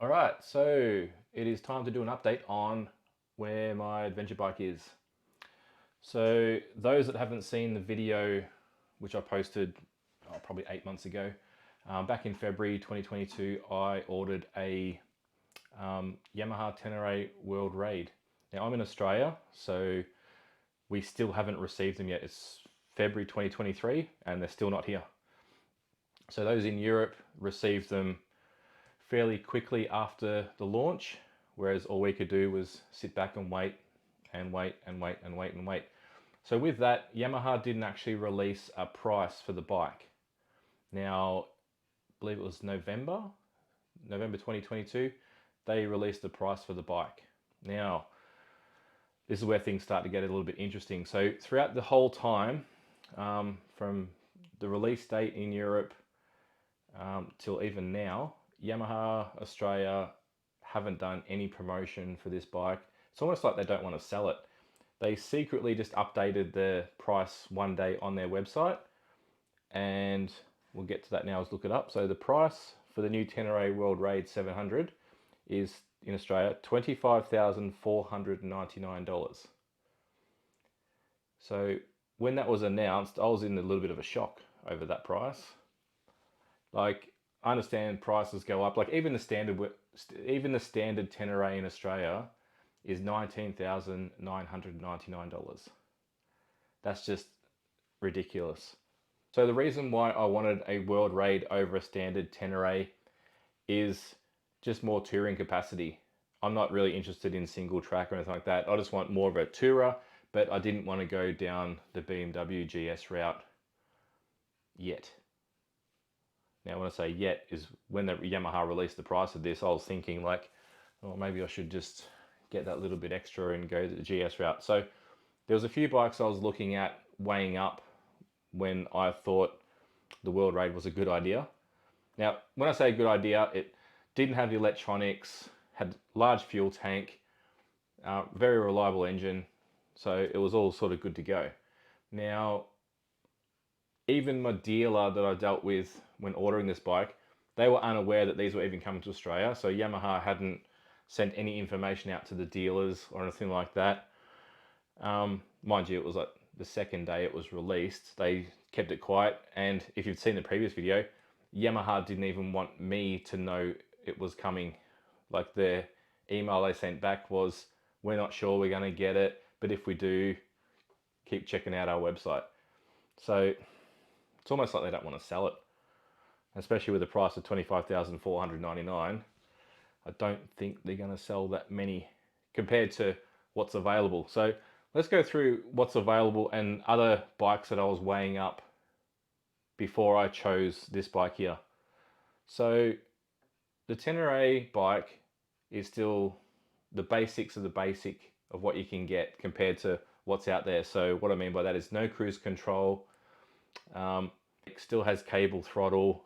All right, so it is time to do an update on where my adventure bike is. So those that haven't seen the video, which I posted probably 8 months ago, back in February 2022, I ordered a Yamaha Tenere World Raid. Now I'm in Australia, so we still haven't received them yet. It's February 2023 and they're still not here. So those in Europe received them fairly quickly after the launch, whereas all we could do was sit back and wait and wait and wait and wait and wait. So with that, Yamaha didn't actually release a price for the bike. Now, I believe it was November 2022, they released the price for the bike. Now, this is where things start to get a little bit interesting. So throughout the whole time, from the release date in Europe till even now, Yamaha Australia haven't done any promotion for this bike. It's almost like they don't want to sell it. They secretly just updated the price one day on their website, and we'll get to that now. Let's look it up. So the price for the new Tenere World Raid 700 is in Australia $25,499. So when that was announced, I was in a little bit of a shock over that price. Like, I understand prices go up. Like even the standard Tenere in Australia is $19,999. That's just ridiculous. So the reason why I wanted a world raid over a standard Tenere is just more touring capacity. I'm not really interested in single track or anything like that. I just want more of a tourer, but I didn't want to go down the BMW GS route yet. Now, when I say yet, is when the Yamaha released the price of this, I was thinking like, oh, maybe I should just get that little bit extra and go the GS route. So there was a few bikes I was looking at weighing up when I thought the World Raid was a good idea. Now, when I say good idea, it didn't have the electronics, had large fuel tank, very reliable engine, so it was all sort of good to go. Now, even my dealer that I dealt with when ordering this bike, they were unaware that these were even coming to Australia. So Yamaha hadn't sent any information out to the dealers or anything like that. Mind you, it was like the second day it was released. They kept it quiet. And if you've seen the previous video, Yamaha didn't even want me to know it was coming. Like the email they sent back was, we're not sure we're going to get it, but if we do, keep checking out our website. So it's almost like they don't want to sell it, especially with the price of $25,499. I don't think they're going to sell that many compared to what's available. So let's go through what's available and other bikes that I was weighing up before I chose this bike here. So the Tenere bike is still the basics of the basic of what you can get compared to what's out there. So what I mean by that is no cruise control, it still has cable throttle,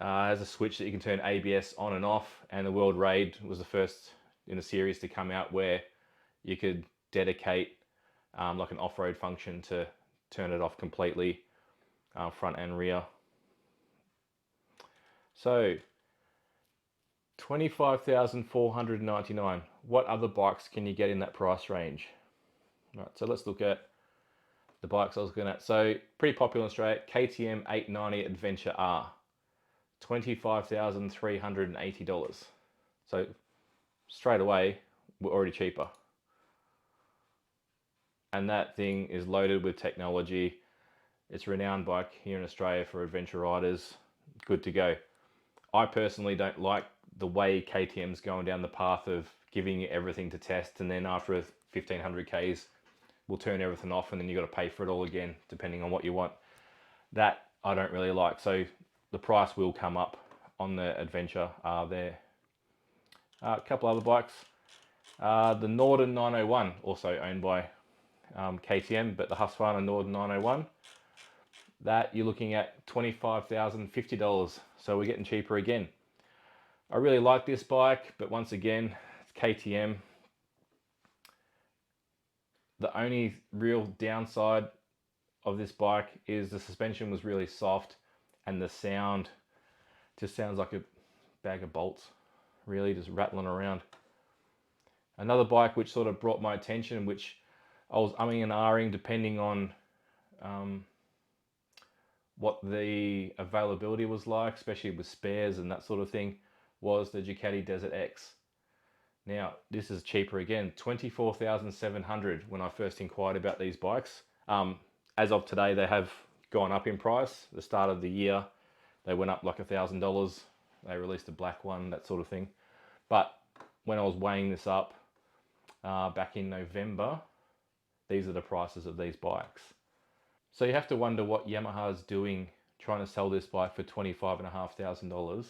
has a switch that you can turn ABS on and off, and the World Raid was the first in the series to come out where you could dedicate like an off-road function to turn it off completely, front and rear. So 25,499. What other bikes can you get in that price range? All right, so let's look at the bikes I was looking at. So pretty popular in Australia, KTM 890 Adventure R, $25,380. So straight away, we're already cheaper. And that thing is loaded with technology. It's a renowned bike here in Australia for adventure riders. Good to go. I personally don't like the way KTM's going down the path of giving you everything to test, and then after 1500 Ks, we'll turn everything off and then you've got to pay for it all again, depending on what you want. That I don't really like. So the price will come up on the Adventure there. A couple other bikes. The Norden 901, also owned by KTM, but the Husqvarna Norden 901. That you're looking at $25,050. So we're getting cheaper again. I really like this bike, but once again, it's KTM. The only real downside of this bike is the suspension was really soft and the sound just sounds like a bag of bolts, really, just rattling around. Another bike which sort of brought my attention, which I was umming and ahhing depending on what the availability was like, especially with spares and that sort of thing, was the Ducati Desert X. Now, this is cheaper again, 24,700 when I first inquired about these bikes. As of today, they have gone up in price. The start of the year, they went up like $1,000. They released a black one, that sort of thing. But when I was weighing this up back in November, these are the prices of these bikes. So you have to wonder what Yamaha is doing trying to sell this bike for $25,500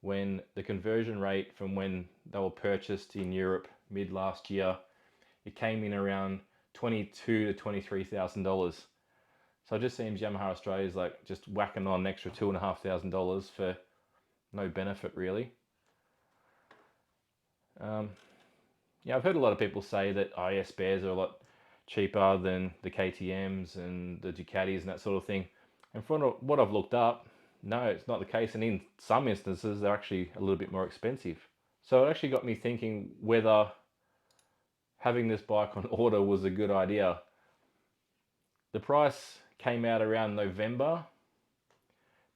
when the conversion rate from when they were purchased in Europe mid last year, it came in around $22,000 to $23,000. So it just seems Yamaha Australia is like just whacking on an extra $2,500 for no benefit really. Yeah, I've heard a lot of people say that IS spares are a lot cheaper than the KTMs and the Ducatis and that sort of thing. And from what I've looked up, no, it's not the case. And in some instances, they're actually a little bit more expensive. So it actually got me thinking whether having this bike on order was a good idea. The price came out around November.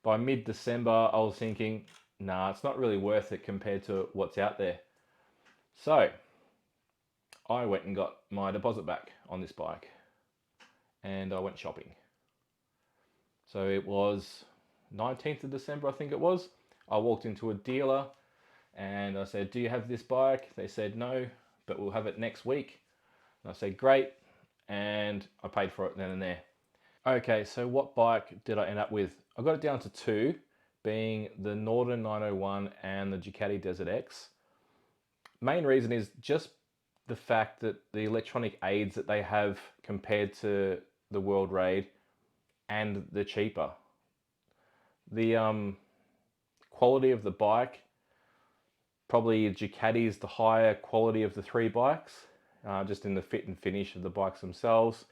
By mid-December, I was thinking, nah, it's not really worth it compared to what's out there. So I went and got my deposit back on this bike and I went shopping. So it was 19th of December, I think it was. I walked into a dealer and I said, do you have this bike? They said, no, but we'll have it next week. And I said, great. And I paid for it then and there. Okay, so what bike did I end up with? I got it down to two, being the Northern 901 and the Ducati Desert X. Main reason is just the fact that the electronic aids that they have compared to the World Raid, and they're cheaper. The quality of the bike, probably Ducati is the higher quality of the three bikes, just in the fit and finish of the bikes themselves.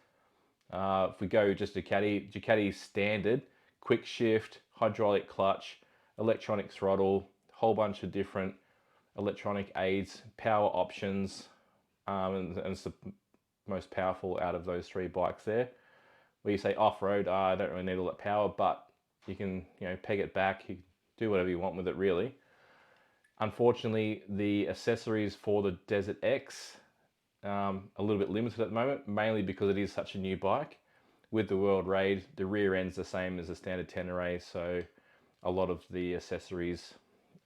If we go just Ducati's standard, quick shift, hydraulic clutch, electronic throttle, whole bunch of different electronic aids, power options, and it's the most powerful out of those three bikes there. Where you say off-road, I don't really need all that power, but you can, peg it back, you do whatever you want with it really. Unfortunately, the accessories for the Desert X, a little bit limited at the moment, mainly because it is such a new bike. With the World Raid, the rear end's the same as the standard Tenere, so a lot of the accessories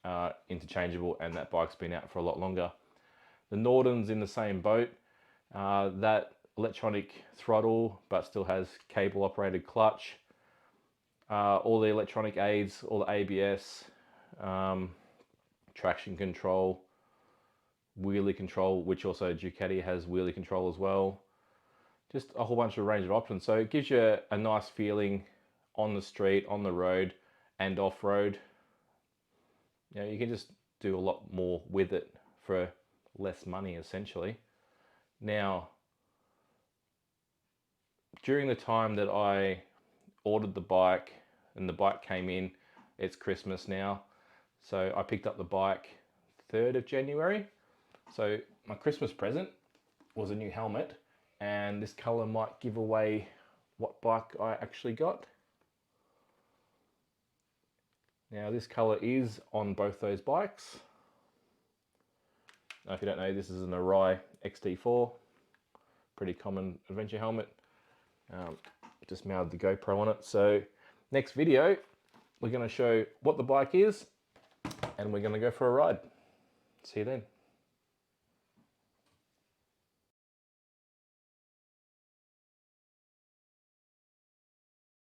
are interchangeable, and that bike's been out for a lot longer. The Norden's in the same boat. That electronic throttle, but still has cable operated clutch. All the electronic aids, all the ABS, traction control, wheelie control, which also Ducati has wheelie control as well. Just a whole bunch of range of options. So it gives you a nice feeling on the street, on the road, and off-road. You can just do a lot more with it for less money, essentially. Now, during the time that I ordered the bike and the bike came in, it's Christmas now. So I picked up the bike 3rd of January. So my Christmas present was a new helmet, and this color might give away what bike I actually got. Now this color is on both those bikes. Now, if you don't know, this is an Arai XT4, pretty common adventure helmet. Just mounted the GoPro on it. So next video, we're going to show what the bike is, and we're going to go for a ride. See you then.